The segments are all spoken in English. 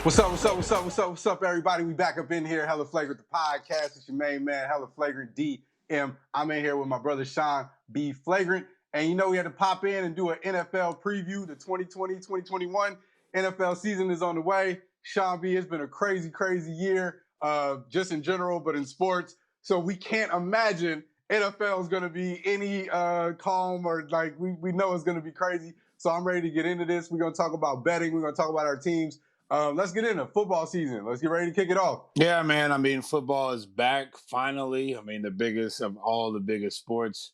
What's up, everybody? We back up in here, Hella Flagrant, the podcast. It's your main man, Hella Flagrant DM. I'm in here with my brother, Sean B. Flagrant. And you know we had to pop in and do an NFL preview. The 2020-2021 NFL season is on the way. Sean B, it's been a crazy year, just in general, but in sports. So we can't imagine NFL is going to be any calm or like we know it's going to be crazy. So I'm ready to get into this. We're going to talk about betting. We're going to talk about our teams. Let's get into football season. Let's get ready to kick it off. Yeah, man. I mean, football is back finally. I mean, the biggest of all the biggest sports.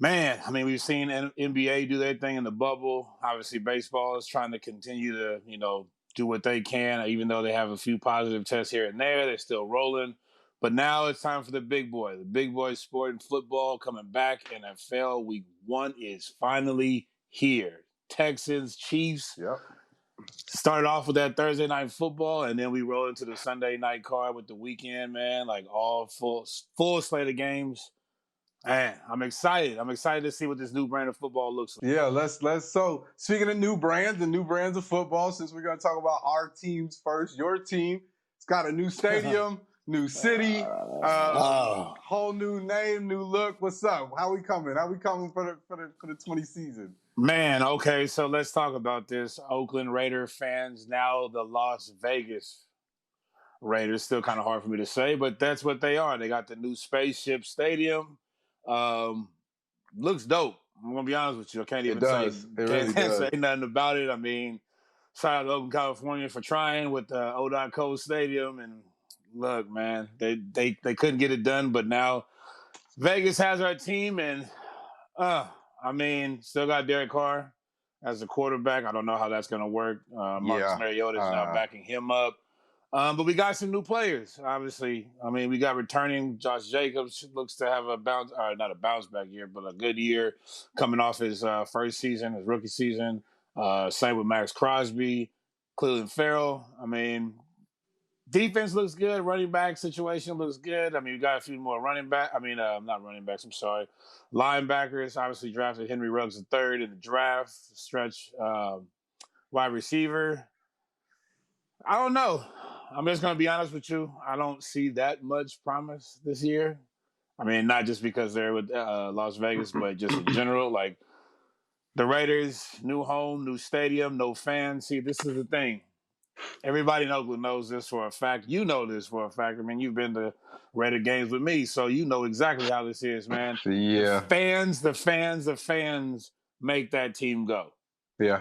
Man, I mean, we've seen NBA do their thing in the bubble. Obviously, baseball is trying to continue to, do what they can, even though they have a few positive tests here and there. They're still rolling. But now it's time for the big boy. The big boy sport in football coming back. NFL Week 1 is finally here. Texans, Chiefs. Yep. Started off with that Thursday night football, and then we roll into the Sunday night card with the weekend, man. Like all full slate of games. Man, I'm excited. I'm excited to see what this new brand of football looks like. Yeah, let's. So speaking of new brands and new brands of football, since we're gonna talk about our teams first, your team, it's got a new stadium, new city, whole new name, new look. What's up? How we coming? How we coming for the 20 season? Man, okay, so let's talk about this. Oakland Raider fans, now the Las Vegas Raiders. Still kind of hard for me to say, but that's what they are. They got the new spaceship stadium. Looks dope. I'm gonna be honest with you. I can't even say nothing about it. I mean, shout out to Oakland, California for trying with the ODOT Code Stadium. And look, man, they couldn't get it done, but now Vegas has our team, and I mean, still got Derek Carr as a quarterback. I don't know how that's going to work. Marcus Mariota is now backing him up. But we got some new players, obviously. I mean, we got returning Josh Jacobs, looks to have not a bounce back year, but a good year coming off his first season, his rookie season. Same with Max Crosby, Cleveland Farrell. I mean, defense looks good. Running back situation looks good. I mean, we got a few more not running backs, I'm sorry. Linebackers, obviously drafted Henry Ruggs III in the draft. Stretch wide receiver. I don't know. I'm just going to be honest with you. I don't see that much promise this year. I mean, not just because they're with Las Vegas, but just in general. Like, the Raiders, new home, new stadium, no fans. See, this is the thing. Everybody in Oakland knows this for a fact. You know this for a fact. I mean, you've been to Raider games with me, so you know exactly how this is, man. Yeah. The fans make that team go. Yeah.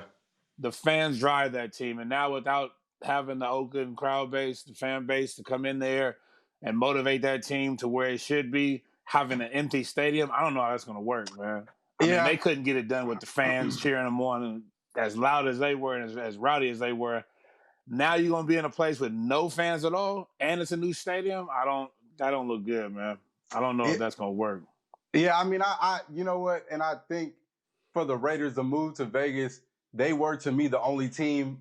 The fans drive that team. And now without having the Oakland crowd base, the fan base to come in there and motivate that team to where it should be, having an empty stadium, I don't know how that's going to work, man. I mean, they couldn't get it done with the fans cheering them on as loud as they were and as rowdy as they were. Now you're gonna be in a place with no fans at all, and it's a new stadium. That don't look good, man. I don't know if that's gonna work. Yeah, I mean, I you know what, and I think for the Raiders to move to Vegas, they were to me the only team,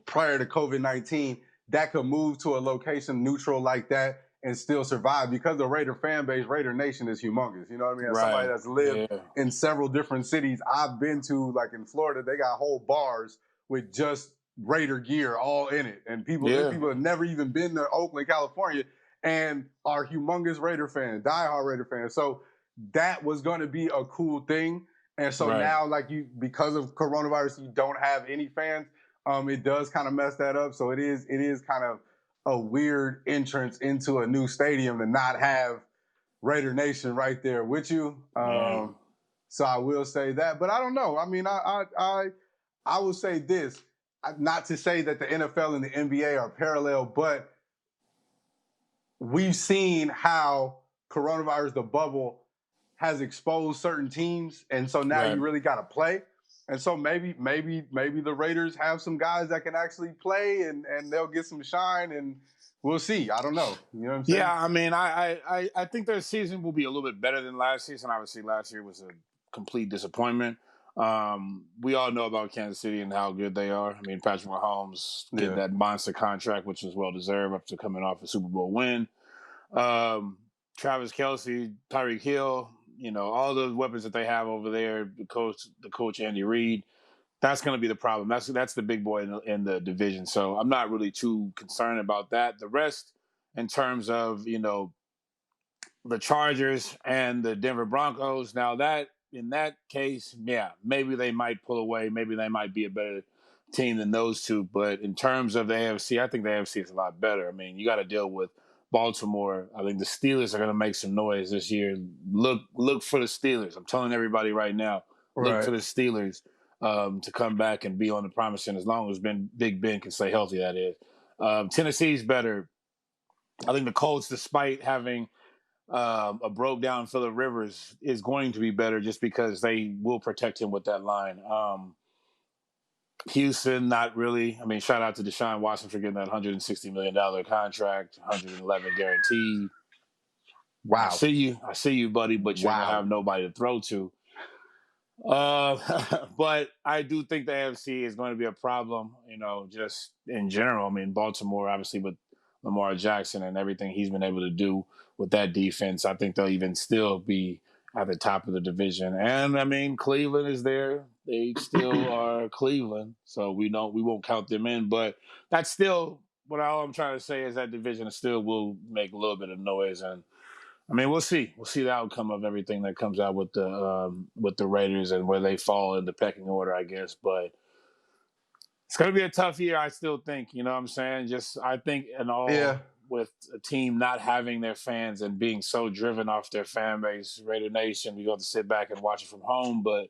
prior to COVID-19 that could move to a location neutral like that and still survive, because the Raider fan base, Raider Nation is humongous. You know what I mean? As somebody that's lived in several different cities I've been to, like in Florida, they got whole bars with just Raider gear all in it, and people have never even been to Oakland, California, and are humongous Raider fans, diehard Raider fans. So that was going to be a cool thing. And so now, like, because of coronavirus, you don't have any fans. It does kind of mess that up. So it is kind of a weird entrance into a new stadium to not have Raider Nation right there with you. So I will say that, but I don't know. I mean, I will say this. Not to say that the NFL and the NBA are parallel, but we've seen how coronavirus, the bubble, has exposed certain teams, and so now you really got to play. And so maybe the Raiders have some guys that can actually play, and they'll get some shine, and we'll see. I don't know. You know what I'm saying? Yeah, I mean, I think their season will be a little bit better than last season. Obviously, last year was a complete disappointment. We all know about Kansas City and how good they are. I mean, Patrick Mahomes getting that monster contract, which was well deserved after coming off a Super Bowl win. Travis Kelce, Tyreek Hill, all those weapons that they have over there. The coach Andy Reid. That's going to be the problem. That's the big boy in the division. So I'm not really too concerned about that. The rest, in terms of the Chargers and the Denver Broncos. Now that in that case, yeah, maybe they might pull away. Maybe they might be a better team than those two. But in terms of the AFC, I think the AFC is a lot better. I mean, you got to deal with Baltimore. I think the Steelers are going to make some noise this year. Look for the Steelers. I'm telling everybody right now, look for the Steelers to come back and be on the promising, as long as Big Ben can stay healthy, that is. Tennessee's better. I think the Colts, despite having a broke down Phillip Rivers, is going to be better just because they will protect him with that line. Houston, not really. I mean, shout out to Deshaun Watson for getting that $160 million contract, 111 guaranteed. Wow. I see you, buddy, but you're going to have nobody to throw to. But I do think the AFC is going to be a problem, just in general. I mean, Baltimore, obviously, with Lamar Jackson and everything he's been able to do with that defense, I think they'll even still be at the top of the division. And I mean, Cleveland is there. They still are Cleveland, so we won't count them in. But that's still all I'm trying to say is that division still will make a little bit of noise. And I mean, we'll see. We'll see the outcome of everything that comes out with the Raiders and where they fall in the pecking order, I guess. But it's going to be a tough year, I still think. You know what I'm saying? I think with a team not having their fans and being so driven off their fan base, Raider Nation, we got to sit back and watch it from home. But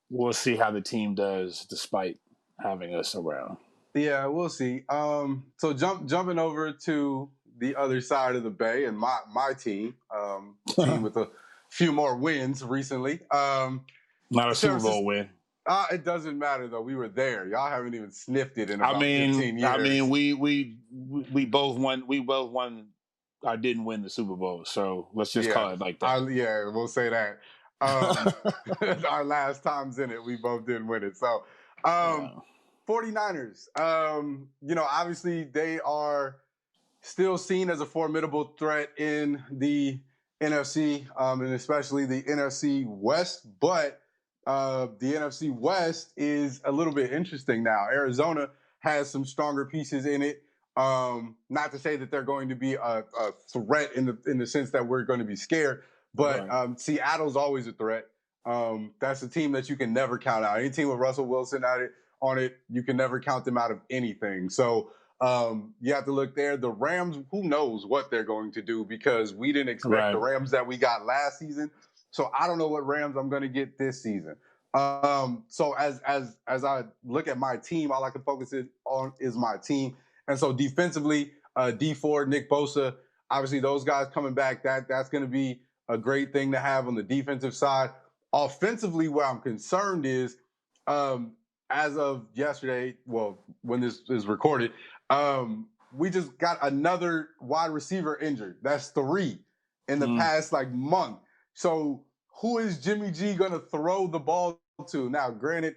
we'll see how the team does despite having us around. Yeah, we'll see. So jumping over to the other side of the bay and my team with a few more wins recently. Not a Super Bowl win. It doesn't matter though. We were there. Y'all haven't even sniffed it in about 15 years. I mean, we both won. We both won. I didn't win the Super Bowl, so let's just call it like that. We'll say that. Our last times in it, we both didn't win it. So, 49ers. Obviously they are still seen as a formidable threat in the NFC, and especially the NFC West. But the NFC West is a little bit interesting now. Arizona has some stronger pieces in it. Not to say that they're going to be a threat in the sense that we're going to be scared, but Seattle's always a threat. That's a team that you can never count out. Any team with Russell Wilson on it, you can never count them out of anything. So you have to look there. The Rams, who knows what they're going to do, because we didn't expect the Rams that we got last season. So I don't know what Rams I'm going to get this season. So as I look at my team, all I can focus on is my team. And so defensively, D Ford, Nick Bosa, obviously those guys coming back, that's going to be a great thing to have on the defensive side. Offensively, where I'm concerned is, as of yesterday, well, when this is recorded, we just got another wide receiver injured. That's 3 in the past month. So who is Jimmy G going to throw the ball to? Now, granted,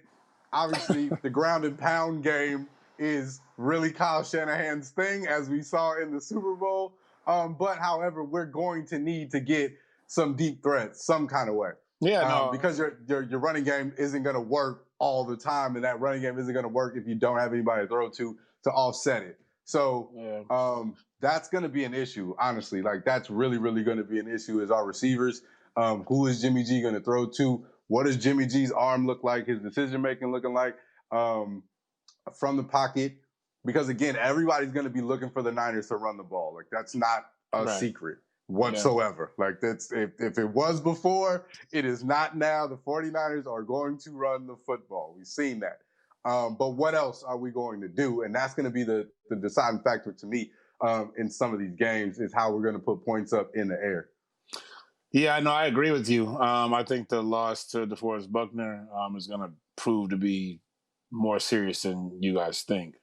obviously the ground and pound game is really Kyle Shanahan's thing, as we saw in the Super Bowl. But however, we're going to need to get some deep threats some kind of way. Because your running game isn't going to work all the time, and that running game isn't going to work if you don't have anybody to throw to offset it. So that's going to be an issue, honestly. That's really, really going to be an issue, is our receivers. Who is Jimmy G going to throw to? What does Jimmy G's arm look like? His decision-making looking like from the pocket? Because, again, everybody's going to be looking for the Niners to run the ball. That's not a secret whatsoever. That's if it was before, it is not now. The 49ers are going to run the football. We've seen that. But what else are we going to do? And that's going to be the deciding factor to me in some of these games, is how we're going to put points up in the air. Yeah, no, I agree with you. I think the loss to DeForest Buckner is going to prove to be more serious than you guys think.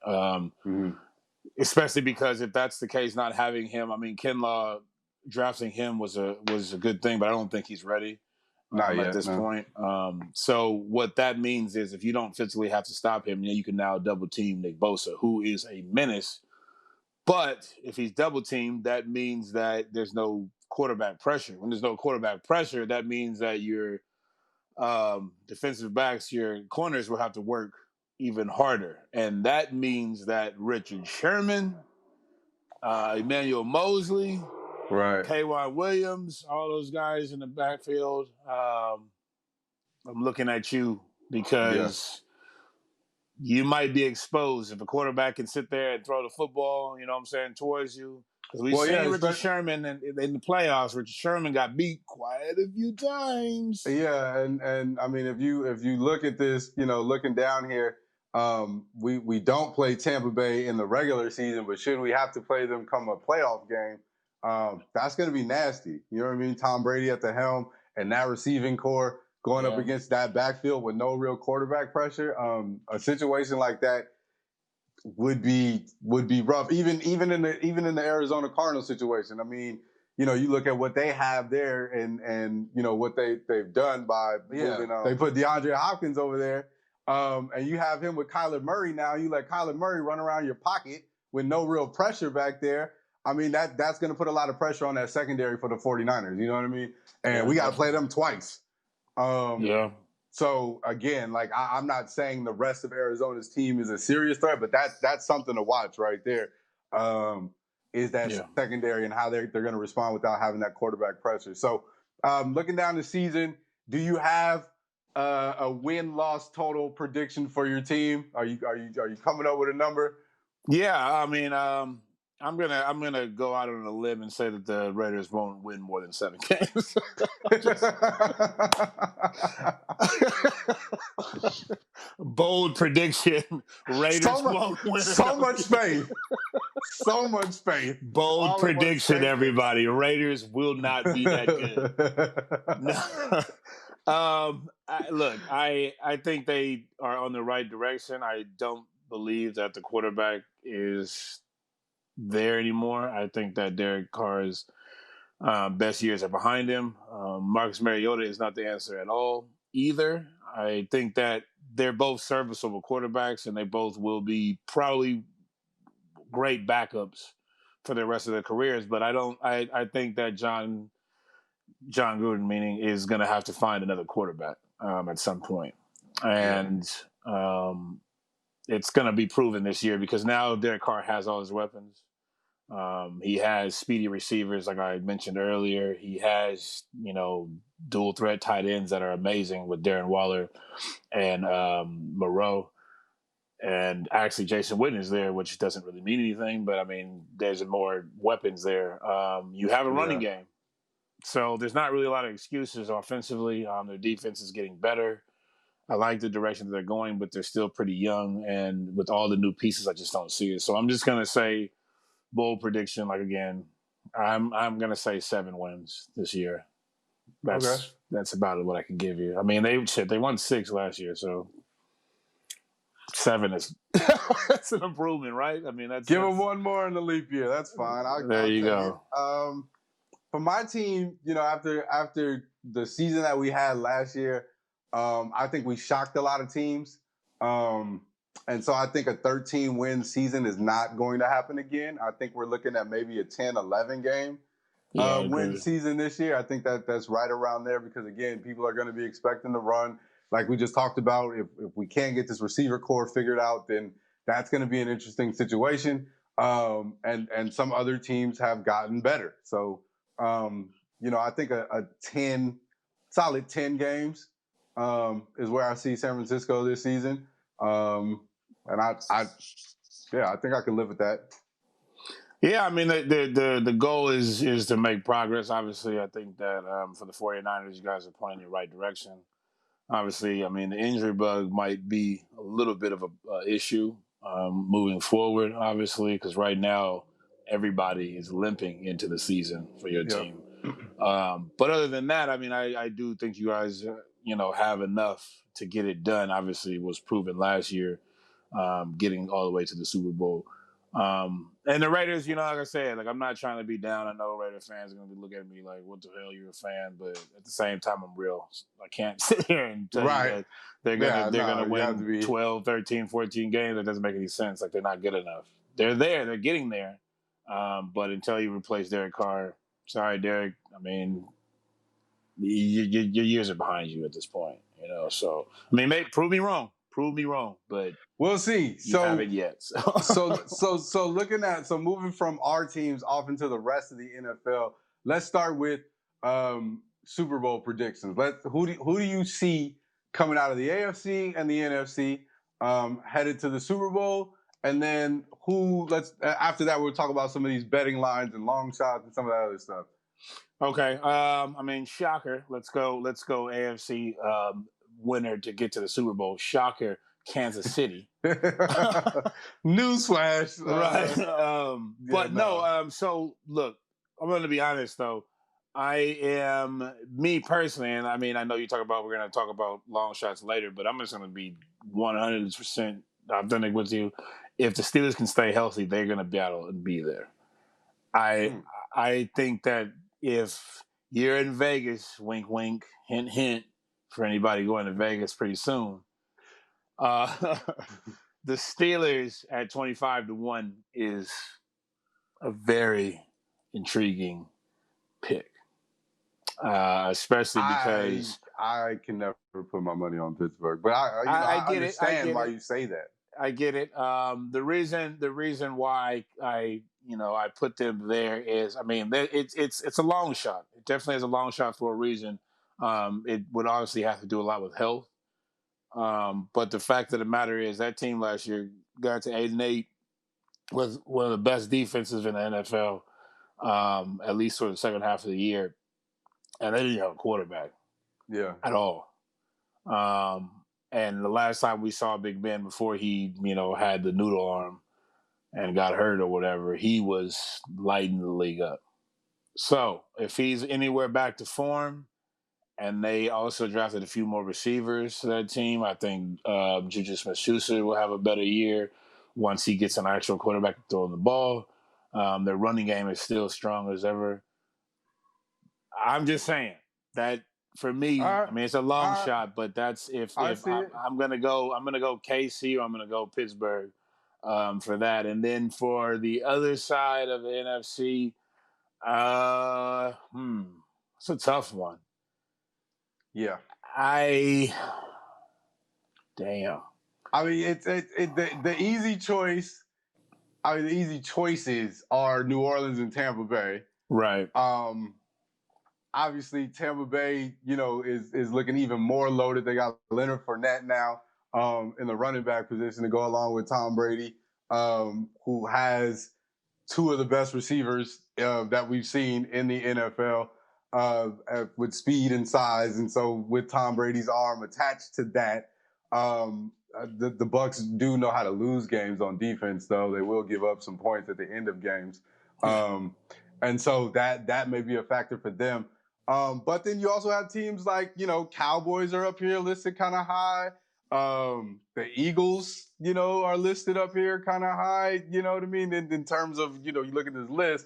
Especially because if that's the case, not having him, I mean, Kinlaw drafting him was a good thing, but I don't think he's ready at this point. So what that means is, if you don't physically have to stop him, you can now double team Nick Bosa, who is a menace. But if he's double teamed, that means that there's no quarterback pressure. When there's no quarterback pressure, that means that you're defensive backs, your corners will have to work even harder. And that means that Richard Sherman, Emmanuel Mosley, right, K'Wan Williams, all those guys in the backfield, I'm looking at you because you might be exposed if a quarterback can sit there and throw the football, you know what I'm saying, towards you. Because we've seen Richard Sherman in the playoffs. Richard Sherman got beat quite a few times. Yeah, and I mean, if you look at this, looking down here, we don't play Tampa Bay in the regular season, but should we have to play them come a playoff game, that's going to be nasty. You know what I mean? Tom Brady at the helm and that receiving core going up against that backfield with no real quarterback pressure. A situation like that would be rough, even in the Arizona Cardinals situation. I mean, you look at what they have there and what they've done by moving. They put DeAndre Hopkins over there, and you have him with Kyler Murray now. You let Kyler Murray run around your pocket with no real pressure back there. I mean, that's going to put a lot of pressure on that secondary for the 49ers. You know what I mean? And we got to play them twice. So again, like I'm not saying the rest of Arizona's team is a serious threat, but that's something to watch right there. Is that secondary and how they're going to respond without having that quarterback pressure. So looking down the season, do you have a win-loss total prediction for your team? Are you coming up with a number? Yeah, I mean, I'm gonna go out on a limb and say that the Raiders won't win more than 7 games. Bold prediction: Raiders won't win. So much faith. So much faith. Bold prediction, everybody. Raiders will not be that good. I think they are on the right direction. I don't believe that the quarterback is there anymore. I think that Derek Carr's best years are behind him. Marcus Mariota is not the answer at all either. I think that they're both serviceable quarterbacks, and they both will be probably great backups for the rest of their careers. But I think that John Gruden, meaning, is going to have to find another quarterback at some point. And it's going to be proven this year because now Derek Carr has all his weapons. He has speedy receivers, like I mentioned earlier. He has, dual threat tight ends that are amazing with Darren Waller and Moreau. And actually, Jason Witten is there, which doesn't really mean anything. But, I mean, there's more weapons there. You have a running game. So there's not really a lot of excuses offensively. Their defense is getting better. I like the direction that they're going, but they're still pretty young. And with all the new pieces, I just don't see it. So I'm just going to say, bold prediction, like, again, I'm going to say 7 wins this year. That's about what I can give you. I mean, they won 6 last year, so 7 is that's an improvement, right? I mean, give them one more in the leap year. That's fine. There you go. For my team, after the season that we had last year, I think we shocked a lot of teams. And so I think a 13-win season is not going to happen again. I think we're looking at maybe a 10-11 game win season this year. I think that's right around there because, again, people are going to be expecting to run. Like we just talked about, if we can't get this receiver core figured out, then that's going to be an interesting situation. And some other teams have gotten better. So, I think a solid 10 games is where I see San Francisco this season. And I think I can live with that. Yeah, I mean, the goal is to make progress. Obviously, I think that for the 49ers, you guys are pointing in the right direction. Obviously, I mean, the injury bug might be a little bit of a issue moving forward, obviously, because right now everybody is limping into the season for your team. But other than that, I mean, I do think you guys, have enough to get it done. Obviously, it was proven last year, getting all the way to the Super Bowl. And the Raiders, like I said, like I'm not trying to be down. I know Raider fans are going to be looking at me like, what the hell, you're a fan? But at the same time, I'm real. I can't sit here and tell you that they're going to win 12, 13, 14 games. That doesn't make any sense. Like, they're not good enough. They're there. They're getting there. But until you replace Derek Carr, sorry, Derek. I mean, your years are behind you at this point. So I mean, prove me wrong, but we'll see. You haven't yet. So moving from our teams off into the rest of the NFL, let's start with Super Bowl predictions. Who do you see coming out of the AFC and the NFC headed to the Super Bowl? And then after that we'll talk about some of these betting lines and long shots and some of that other stuff. Okay. I mean, shocker. Let's go AFC winner to get to the Super Bowl. Shocker, Kansas City. Newsflash. Right. So look, I'm going to be honest though. I am, me personally, and I mean, I know we're going to talk about long shots later, but I'm just going to be 100%. I've done it with you. If the Steelers can stay healthy, they're going to be able to be there. I think that if you're in Vegas, wink, wink, hint, hint, for anybody going to Vegas pretty soon, the Steelers at 25-1 is a very intriguing pick, especially because I can never put my money on Pittsburgh, but I understand why you say that. I get it. The reason why I put them there is, I mean, it's a long shot. It definitely is a long shot for a reason. It would obviously have to do a lot with health. But the fact of the matter is that team last year got to 8-8, was one of the best defenses in the NFL, at least for the second half of the year. And they didn't have a quarterback. Yeah. At all. And the last time we saw Big Ben before he, had the noodle arm and got hurt or whatever, he was lighting the league up. So if he's anywhere back to form, and they also drafted a few more receivers to that team, I think Juju Smith-Schuster will have a better year once he gets an actual quarterback to throw the ball. Their running game is still strong as ever. I'm just saying that for me, I mean, it's a long shot, but that's if I'm gonna go KC or I'm gonna go Pittsburgh for that. And then for the other side of the NFC, it's a tough one. Yeah. Damn. I mean, the easy choice. I mean, the easy choices are New Orleans and Tampa Bay. Right. Obviously, Tampa Bay, is looking even more loaded. They got Leonard Fournette now in the running back position to go along with Tom Brady, who has two of the best receivers that we've seen in the NFL with speed and size. And so with Tom Brady's arm attached to that, the Bucs do know how to lose games on defense, though. They will give up some points at the end of games. And so that may be a factor for them. But then you also have teams like, Cowboys are up here listed kind of high. The Eagles, are listed up here kind of high, you know what I mean? In terms of, you look at this list.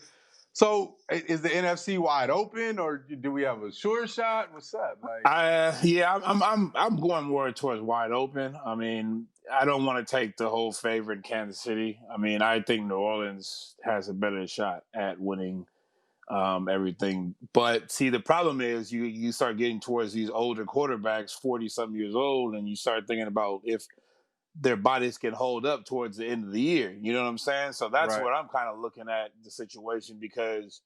So is the NFC wide open, or do we have a sure shot? What's up? I'm going more towards wide open. I mean, I don't want to take the whole favorite Kansas City. I mean, I think New Orleans has a better shot at winning everything. But see, the problem is you start getting towards these older quarterbacks, 40-something years old, and you start thinking about if their bodies can hold up towards the end of the year. You know what I'm saying? So that's what I'm kind of looking at the situation, because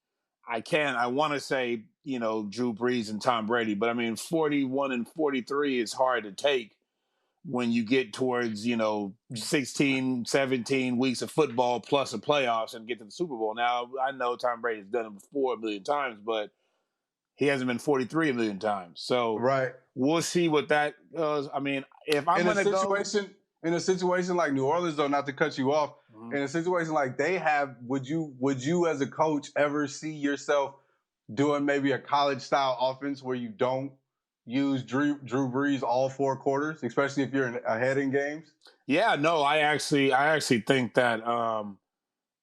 I want to say, Drew Brees and Tom Brady, but I mean, 41 and 43 is hard to take when you get towards, 16, 17 weeks of football plus the playoffs and get to the Super Bowl. Now, I know Tom Brady's done it before a million times, but he hasn't been 43 a million times. So we'll see what that does. I mean, if I'm going to go... In a situation like New Orleans, though, not to cut you off, in a situation like they have, would you as a coach ever see yourself doing maybe a college-style offense where you don't use Drew Brees all four quarters, especially if you're ahead in games? Yeah, no, I actually think that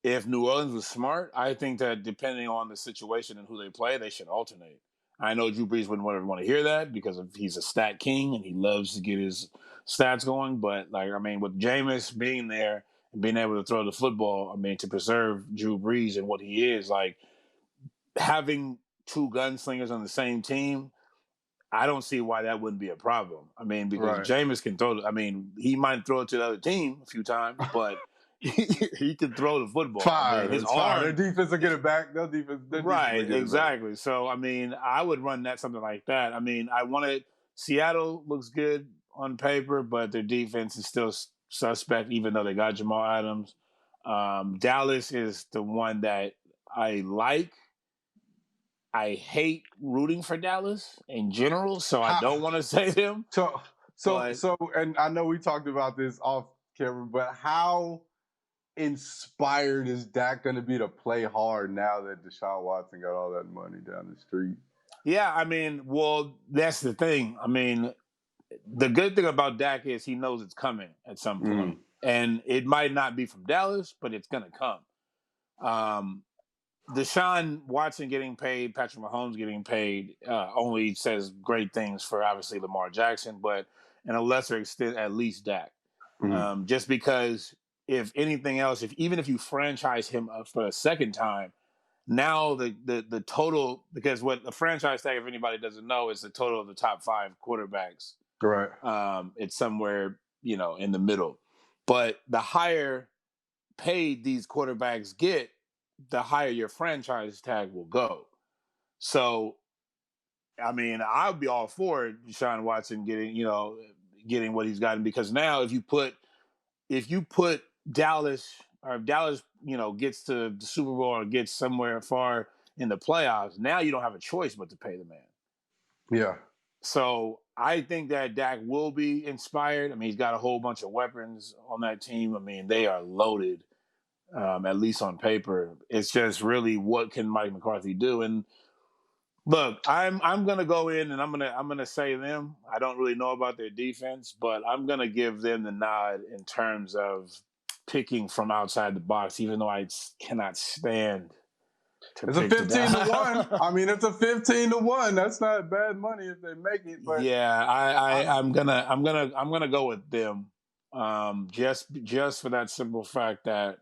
if New Orleans was smart, I think that depending on the situation and who they play, they should alternate. I know Drew Brees wouldn't want to hear that because he's a stat king and he loves to get his stats going. But, with Jameis being there and being able to throw the football, to preserve Drew Brees and what he is, having two gunslingers on the same team, I don't see why that wouldn't be a problem. I mean, because Jameis can throw. I mean, he might throw it to the other team a few times, but he can throw the football. Fine, I mean, his arm. Their defense will get it back. Their defense Right, exactly. So, I mean, I would run something like that. I mean, Seattle looks good on paper, but their defense is still suspect, even though they got Jamal Adams. Dallas is the one that I like. I hate rooting for Dallas in general, so I don't want to say them. So, and I know we talked about this off camera, but how inspired is Dak going to be to play hard now that Deshaun Watson got all that money down the street? Yeah, I mean, well, that's the thing. I mean, the good thing about Dak is he knows it's coming at some point. And it might not be from Dallas, but it's going to come. Deshaun Watson getting paid, Patrick Mahomes getting paid, only says great things for obviously Lamar Jackson, but in a lesser extent, at least Dak. Just because if anything else, even if you franchise him up for a second time, now the total, because what the franchise tag, if anybody doesn't know, is the total of the top 5 quarterbacks. Right. It's somewhere, in the middle. But the higher paid these quarterbacks get, the higher your franchise tag will go. So, I mean, I'll be all for Deshaun Watson getting what he's gotten, because now if you put Dallas, or if Dallas, gets to the Super Bowl or gets somewhere far in the playoffs, now you don't have a choice but to pay the man. Yeah. So I think that Dak will be inspired. I mean, he's got a whole bunch of weapons on that team. I mean, they are loaded. At least on paper. It's just really, what can Mike McCarthy do? And look, I'm gonna go in and I'm gonna say them. I don't really know about their defense, but I'm gonna give them the nod in terms of picking from outside the box, even though I cannot stand to it's pick a 15-1. I mean, it's a 15-1. That's not bad money if they make it. But yeah, I'm gonna go with them. Just for that simple fact that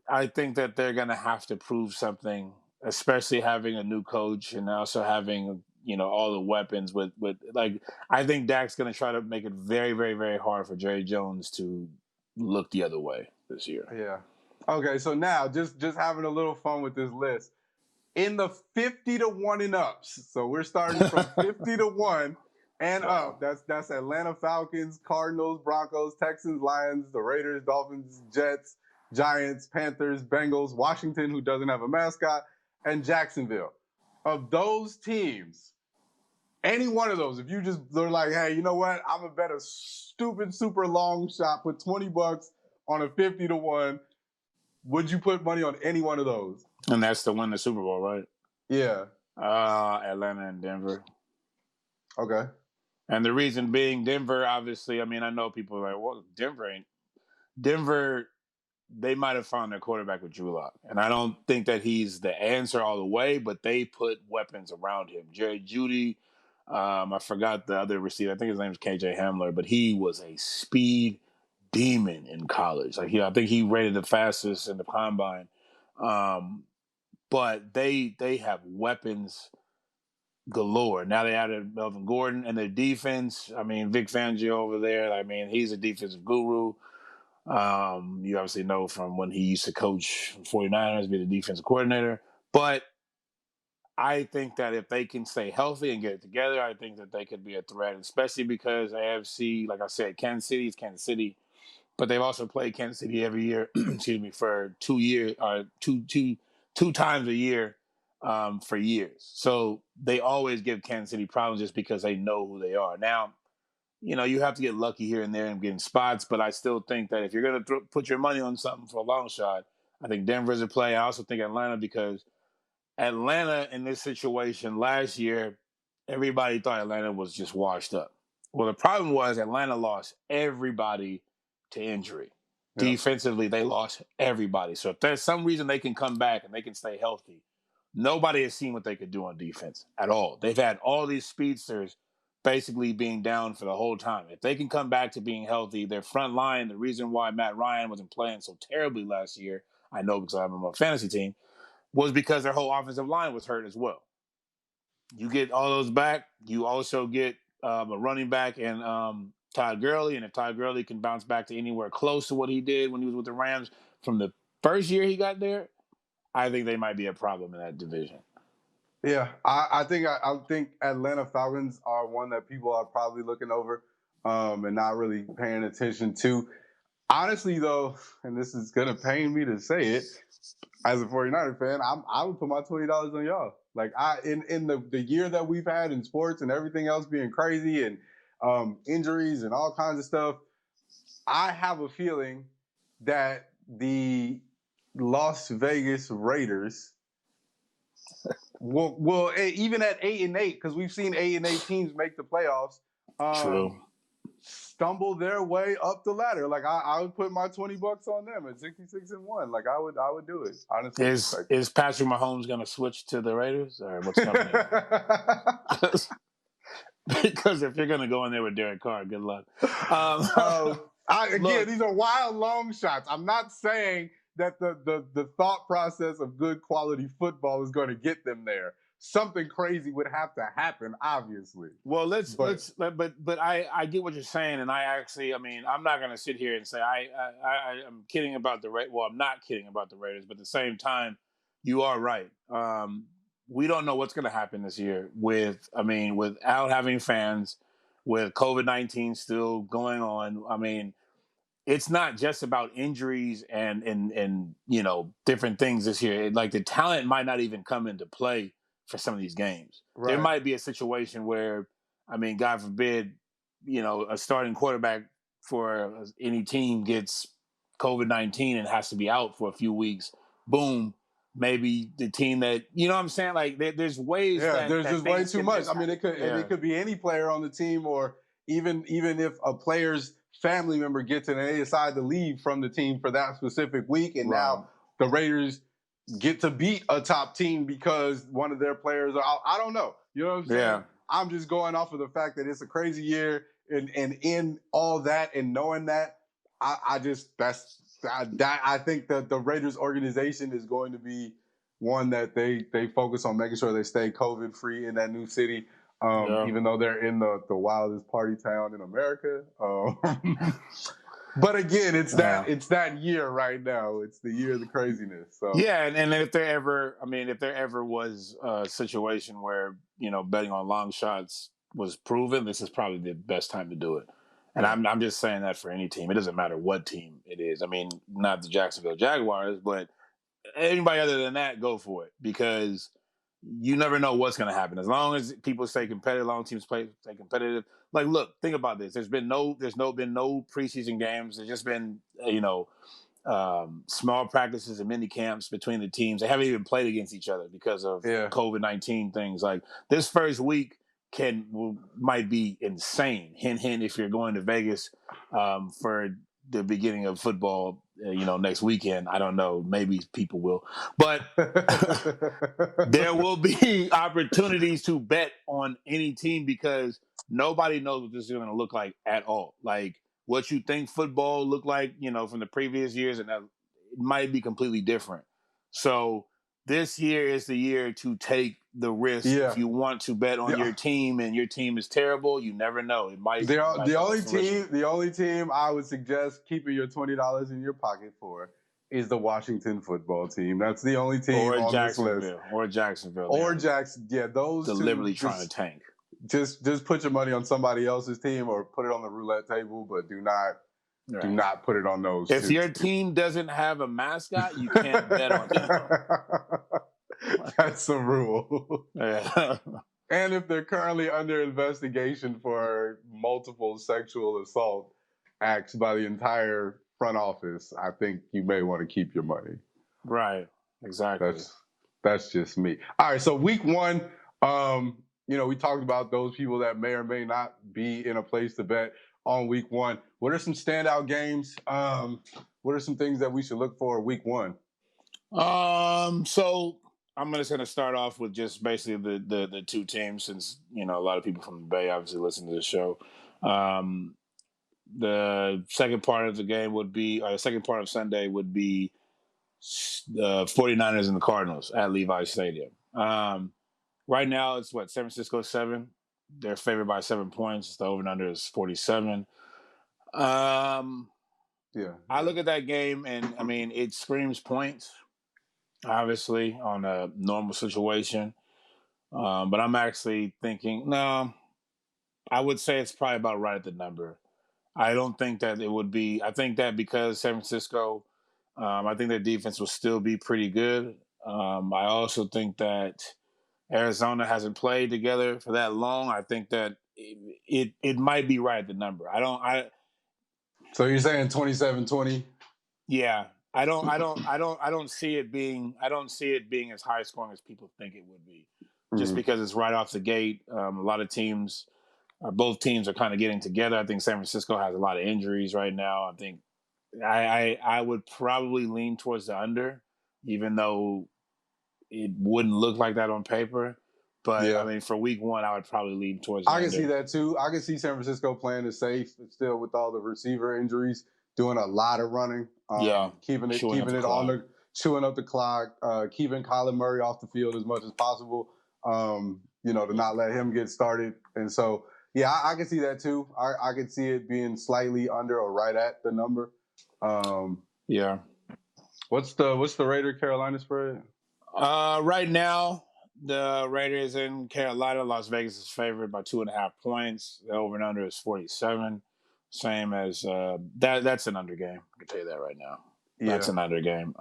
I think that they're going to have to prove something, especially having a new coach and also having, all the weapons with I think Dak's going to try to make it very, very, very hard for Jerry Jones to look the other way this year. Yeah. Okay. So now just having a little fun with this list in the 50-1 and ups. So we're starting from 50-1 and up. That's Atlanta Falcons, Cardinals, Broncos, Texans, Lions, the Raiders, Dolphins, Jets, Giants, Panthers, Bengals, Washington, who doesn't have a mascot, and Jacksonville. Of those teams, any one of those, if they're like, hey, you know what? I'm gonna bet a stupid, super long shot, put $20 on a 50-1. Would you put money on any one of those? And that's to win the Super Bowl, right? Yeah. Atlanta and Denver. Okay. And the reason being, Denver, obviously, I mean, I know people are like, well, Denver, they might have found their quarterback with Drew Lock. And I don't think that he's the answer all the way, but they put weapons around him. Jerry Jeudy, I forgot the other receiver. I think his name is KJ Hamler, but he was a speed demon in college. I think he rated the fastest in the combine. But they have weapons galore. Now they added Melvin Gordon, and their defense, I mean, Vic Fangio over there, I mean, he's a defensive guru. You obviously know from when he used to coach 49ers, be the defensive coordinator. But I think that if they can stay healthy and get it together, I think that they could be a threat, especially because AFC, like I said, Kansas City is Kansas City, but they've also played Kansas City every year, excuse me, for 2 years, or two times a year for years. So they always give Kansas City problems just because they know who they are. Now, you have to get lucky here and there and getting spots, but I still think that if you're going to put your money on something for a long shot, I think Denver's a play. I also think Atlanta, because Atlanta in this situation last year, everybody thought Atlanta was just washed up. Well, the problem was Atlanta lost everybody to injury. Yep. Defensively, they lost everybody. So if there's some reason they can come back and they can stay healthy, nobody has seen what they could do on defense at all. They've had all these speedsters basically being down for the whole time. If they can come back to being healthy, their front line, the reason why Matt Ryan wasn't playing so terribly last year, I know because I'm on my fantasy team, was because their whole offensive line was hurt as well. You get all those back. You also get a running back and Todd Gurley. And if Todd Gurley can bounce back to anywhere close to what he did when he was with the Rams from the first year he got there, I think they might be a problem in that division. Yeah, I think Atlanta Falcons are one that people are probably looking over and not really paying attention to. Honestly, though, and this is going to pain me to say it, as a 49er fan, I would put my $20 on y'all. Like, in the year that we've had in sports and everything else being crazy and injuries and all kinds of stuff, I have a feeling that the Las Vegas Raiders will even at 8-8, because we've seen 8-8 teams make the playoffs. True. Stumble their way up the ladder. Like, I would put my $20 on them at 66-1. Like, I would do it. Honestly, is Patrick Mahomes going to switch to the Raiders, or what's coming? Because if you're going to go in there with Derek Carr, good luck. Again, these are wild long shots. I'm not saying that the thought process of good quality football is going to get them there. Something crazy would have to happen, obviously. Well, but I get what you're saying, and I'm not going to sit here and say I'm kidding about the Raiders. Well, I'm not kidding about the Raiders, but at the same you are right. We don't know what's going to happen this year without having fans, with COVID-19 still going on. It's not just about injuries and different things this year. Like, the talent might not even come into play for some of these games. Right. There might be a situation where, God forbid, a starting quarterback for any team gets COVID-19 and has to be out for a few weeks. Boom. Maybe the team that, you know what I'm saying? Like, there's ways there's just way too much. It could be any player on the team, or even if a player's family member gets it and they decide to leave from the team for that specific week, and now the Raiders get to beat a top team because one of their players are out. I don't know. You know what I'm saying? Yeah. I'm just going off of the fact that it's a crazy year, and in all that and knowing that, I think that the Raiders organization is going to be one that they focus on making sure they stay COVID free in that new city. Even though they're in the wildest party town in America. But again, it's that year right now. It's the year of the craziness. So yeah, and if there ever was a situation where betting on long shots was proven, this is probably the best time to do it. And I'm just saying that for any team. It doesn't matter what team it is. Not the Jacksonville Jaguars, but anybody other than that, go for it, because you never know what's going to happen. As long as people stay competitive, long teams stay competitive. Like, look, think about this. There's been no preseason games. There's just been small practices and mini camps between the teams. They haven't even played against each other because of COVID-19 things. Like, this first week might be insane. Hint, hint. If you're going to Vegas for the beginning of football, next weekend, I don't know. Maybe people will, but there will be opportunities to bet on any team, because nobody knows what this is going to look like at all. Like, what you think football looked like, from the previous years, and that it might be completely different. So this year is the year to take the risk. Yeah. If you want to bet on your team and your team is terrible, you never know. It might. The only team I would suggest keeping your $20 in your pocket for is the Washington football team. That's the only team on this list. Or Jacksonville. Or Jackson. Yeah, those deliberately trying to tank. Just put your money on somebody else's team, or put it on the roulette table, but do not put it on those. If your team doesn't have a mascot, you can't bet on them. That's a rule. Yeah. And if they're currently under investigation for multiple sexual assault acts by the entire front office, I think you may want to keep your money. Right. Exactly. That's just me. All right. So week one, we talked about those people that may or may not be in a place to bet on week one. What are some standout games? What are some things that we should look for week one? So I'm just going to start off with just basically the two teams, since, a lot of people from the Bay obviously listen to the show. The second part of the game would be, or the second part of Sunday would be the 49ers and the Cardinals at Levi's Stadium. Right now, it's San Francisco 7. They're favored by 7 points. The over and under is 47. I look at that game, and I mean, it screams points, obviously, on a normal situation. But I'm actually thinking, no, I would say it's probably about right at the number. I don't think that it would be. I think that because San Francisco, I think their defense will still be pretty good. I also think that Arizona hasn't played together for that long. I think that it might be right at the number. So you're saying 27-20? Yeah, I don't see it being. I don't see it being as high scoring as people think it would be, just because it's right off the gate. A lot of teams, both teams are kind of getting together. I think San Francisco has a lot of injuries right now. I think I would probably lean towards the under, even though it wouldn't look like that on paper. But I mean, for week 1, I would probably lean towards the under. I can see that too. I can see San Francisco playing it safe, still with all the receiver injuries, doing a lot of running. Keeping it on the chewing up the clock, keeping Kyler Murray off the field as much as possible. To not let him get started. And so, I can see that too. I can see it being slightly under or right at the number. What's the Raider Carolina spread? Right now, the Raiders in Carolina, Las Vegas is favored by 2.5 points. The over and under is 47. Same as that. That's an under game. I can tell you that right now. That's an under game.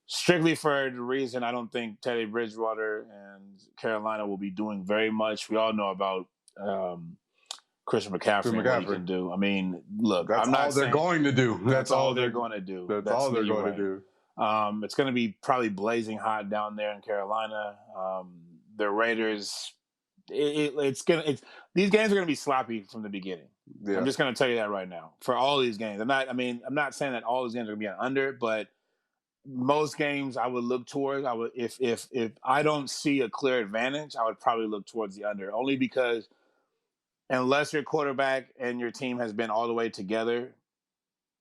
Strictly for the reason I don't think Teddy Bridgewater and Carolina will be doing very much. We all know about Christian McCaffrey and what he can do. I mean, look, that's all they're going to do. That's all they're going to do. That's all they're going to do. It's going to be probably blazing hot down there in Carolina. The Raiders, these games are going to be sloppy from the beginning. I'm just going to tell you that right now. For all these games, I'm not saying that all these games are going to be an under, but most games I would look towards. If I don't see a clear advantage, I would probably look towards the under, only because unless your quarterback and your team has been all the way together,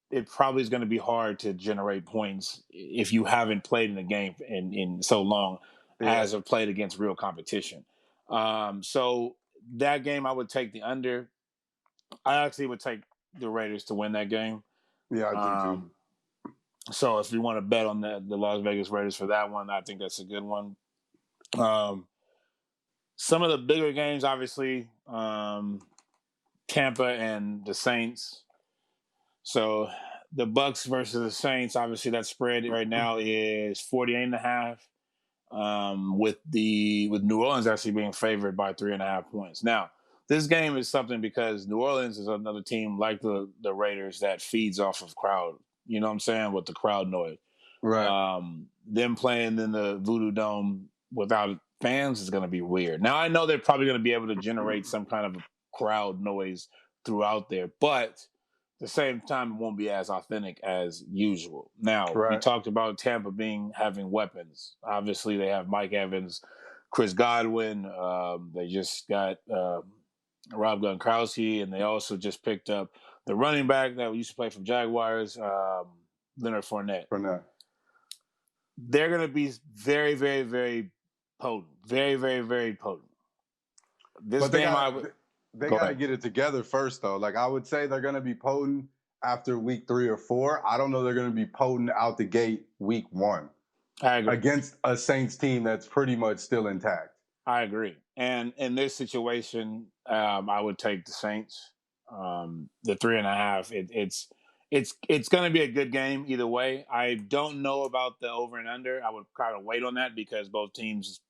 it probably is going to be hard to generate points if you haven't played in the game in so long as have played against real competition. So that game, I would take the under. I actually would take the Raiders to win that game. Yeah, I do too. So if you want to bet on the Las Vegas Raiders for that one, I think that's a good one. Some of the bigger games, obviously, Tampa and the Saints. So the Bucks versus the Saints, obviously that spread right now is 48.5. With New Orleans actually being favored by 3.5 points. Now, this game is something because New Orleans is another team like the Raiders that feeds off of crowd. You know what I'm saying? With the crowd noise. Right. Them playing in the Voodoo Dome without fans is going to be weird. Now, I know they're probably going to be able to generate some kind of crowd noise throughout there, but at the same time, it won't be as authentic as usual. Now, we talked about Tampa having weapons. Obviously, they have Mike Evans, Chris Godwin. They just got Rob Gronkowski, and they also just picked up the running back that used to play for Jaguars, Leonard Fournette. They're going to be very, very, very potent. Very, very, very potent. They got to get it together first, though. Like, I would say they're going to be potent after week 3 or 4. I don't know they're going to be potent out the gate week 1. I agree. Against a Saints team that's pretty much still intact. I agree. And in this situation, I would take the Saints. The 3.5. It's going to be a good game either way. I don't know about the over and under. I would kind of wait on that because both teams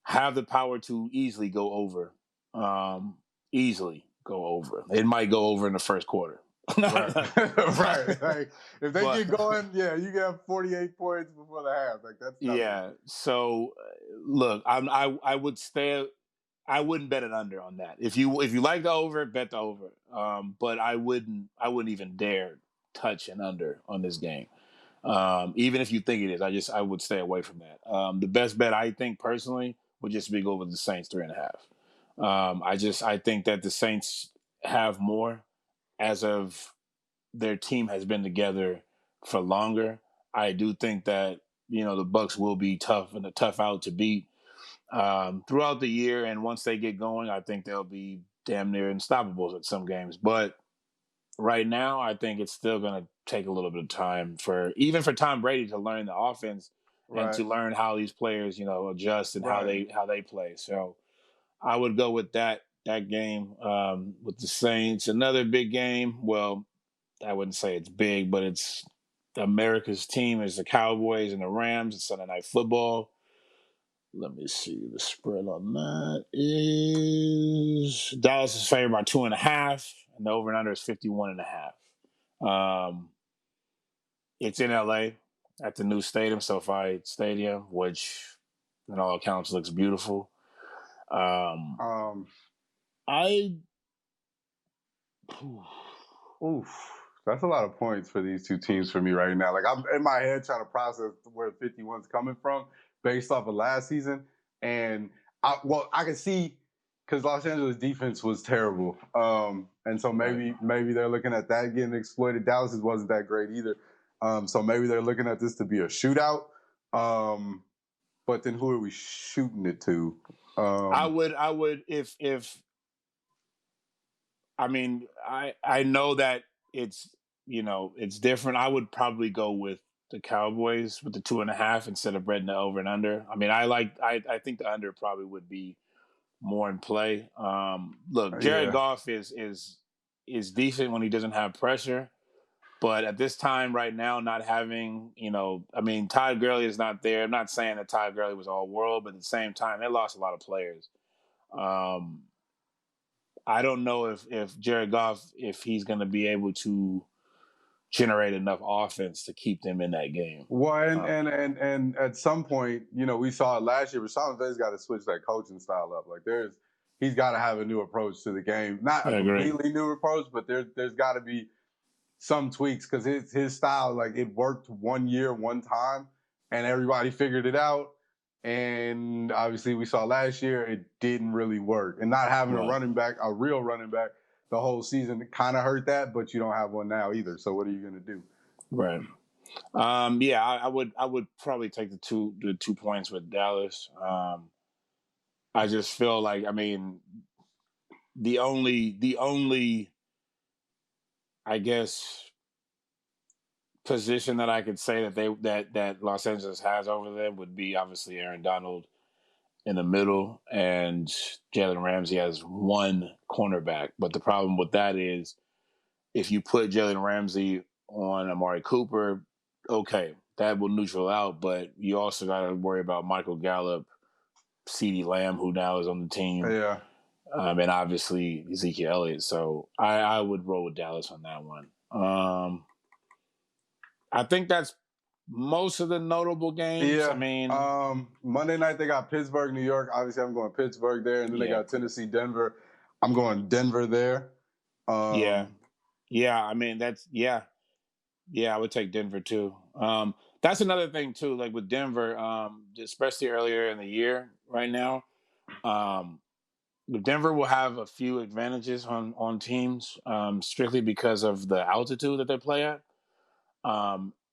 have the power to easily go over. Easily go over. It might go over in the first quarter. Right. Like, if they get going, you can have 48 points before the half. Like, that's nothing. Yeah. So look, I would stay. I wouldn't bet it under on that. If you like the over, bet the over. But I wouldn't even dare touch an under on this game. Even if you think it is, I would stay away from that. The best bet I think personally would just be go with the Saints 3.5. I think that the Saints have more as of their team has been together for longer. I do think that the Bucks will be tough and a tough out to beat. throughout the year. And once they get going, I think they'll be damn near unstoppable at some games. But right now, I think it's still going to take a little bit of time even for Tom Brady to learn the offense and to learn how these players, adjust and how they play. So I would go with that game with the Saints. Another big game. Well, I wouldn't say it's big, but it's America's team is the Cowboys and the Rams. It's Sunday Night Football. Let me see. The spread on that is Dallas is favored by 2.5, and the over and under is 51.5. It's in LA at the new stadium, SoFi Stadium, which in all accounts looks beautiful. That's a lot of points for these two teams for me right now. Like, I'm in my head trying to process where 51's coming from based off of last season. And I can see because Los Angeles defense was terrible. And so maybe they're looking at that getting exploited. Dallas wasn't that great either. So maybe they're looking at this to be a shootout. But then who are we shooting it to? I would I know that it's different. I would probably go with the Cowboys with the 2.5 instead of betting the over and under. I mean, I think the under probably would be more in play. Look, Jared Goff is decent when he doesn't have pressure, but at this time right now, not having Todd Gurley is not there. I'm not saying that Todd Gurley was all world, but at the same time, they lost a lot of players. I don't know if Jared Goff, if he's going to be able to generate enough offense to keep them in that game. Well, and at some point, we saw it last year, but Sean McVay's got to switch that coaching style up. Like he's got to have a new approach to the game. Not a completely new approach, but there's got to be some tweaks because his style, like it worked 1 year, one time, and everybody figured it out. And obviously, we saw last year it didn't really work. And not having a real running back, the whole season kind of hurt that. But you don't have one now either. So what are you going to do? Right. I would probably take the 2 points with Dallas. I just feel like the only I guess position that I could say that Los Angeles has over them would be obviously Aaron Donald in the middle, and Jalen Ramsey has one cornerback. But the problem with that is if you put Jalen Ramsey on Amari Cooper, okay, that will neutral out, but you also got to worry about Michael Gallup, CeeDee Lamb, who now is on the team. Yeah. And obviously Ezekiel Elliott. So I would roll with Dallas on that one. I think that's most of the notable games. Yeah. Monday night they got Pittsburgh, New York. Obviously, I'm going Pittsburgh there, and then they got Tennessee, Denver. I'm going Denver there. I would take Denver too. That's another thing too. Like with Denver, especially earlier in the year, right now, Denver will have a few advantages on teams, strictly because of the altitude that they play at.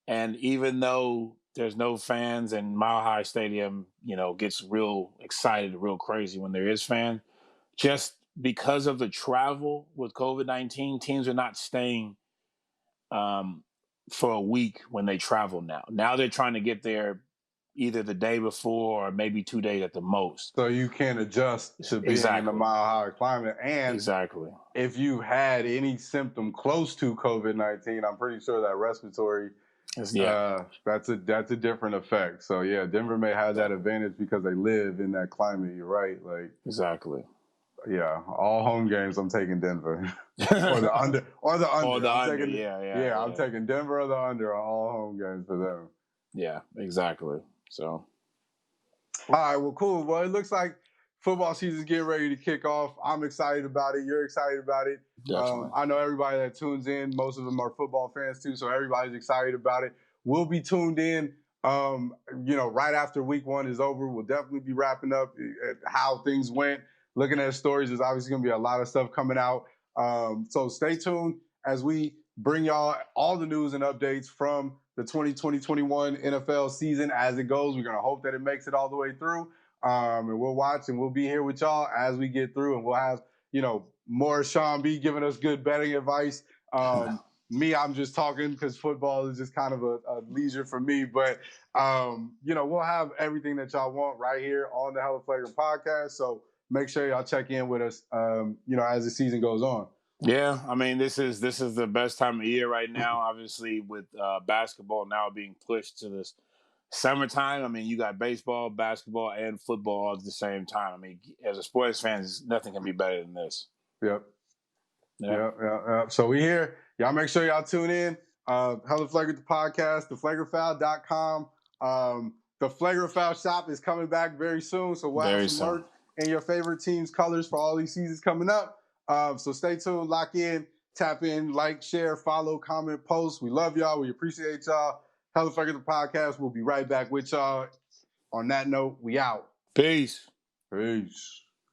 And even though there's no fans and Mile High Stadium, gets real excited, real crazy when there is fans, just because of the travel with COVID-19, teams are not staying for a week when they travel now. Now they're trying to get there either the day before or maybe 2 days at the most. So you can adjust to being in the Mile High climate. And if you had any symptom close to COVID-19, I'm pretty sure that respiratory, that's a different effect. So yeah, Denver may have that advantage because they live in that climate. You're right. Like yeah, all home games I'm taking Denver. or the under. I'm taking Denver or the under on all home games for them. Yeah, exactly. So all right, well, cool. Well, it looks like football season's getting ready to kick off. I'm excited about it. You're excited about it. I know everybody that tunes in, most of them are football fans too, so everybody's excited about it. We'll be tuned in, right after week 1 is over. We'll definitely be wrapping up how things went. Looking at stories, there's obviously going to be a lot of stuff coming out. So stay tuned as we bring y'all all the news and updates from the 2020-21 NFL season as it goes. We're going to hope that it makes it all the way through. and we'll watch, and we'll be here with y'all as we get through, and we'll have, more Sean B giving us good betting advice. Me, I'm just talking because football is just kind of a leisure for me. But, we'll have everything that y'all want right here on the Hella Flagrant podcast. So make sure y'all check in with us, as the season goes on. Yeah, I mean, this is the best time of year right now, obviously, with basketball now being pushed to this summertime. I mean, you got baseball, basketball, and football all at the same time. I mean, as a sports fan, nothing can be better than this. Yep. So we here. Y'all make sure y'all tune in. Hella Flagrant the podcast, theflagrantfoul.com. The Flagrant Foul shop is coming back very soon, so we'll have some merch in your favorite team's colors for all these seasons coming up. So stay tuned, lock in, tap in, like, share, follow, comment, post. We love y'all. We appreciate y'all. Hella Flagrant the podcast. We'll be right back with y'all. On that note, we out. Peace. Peace.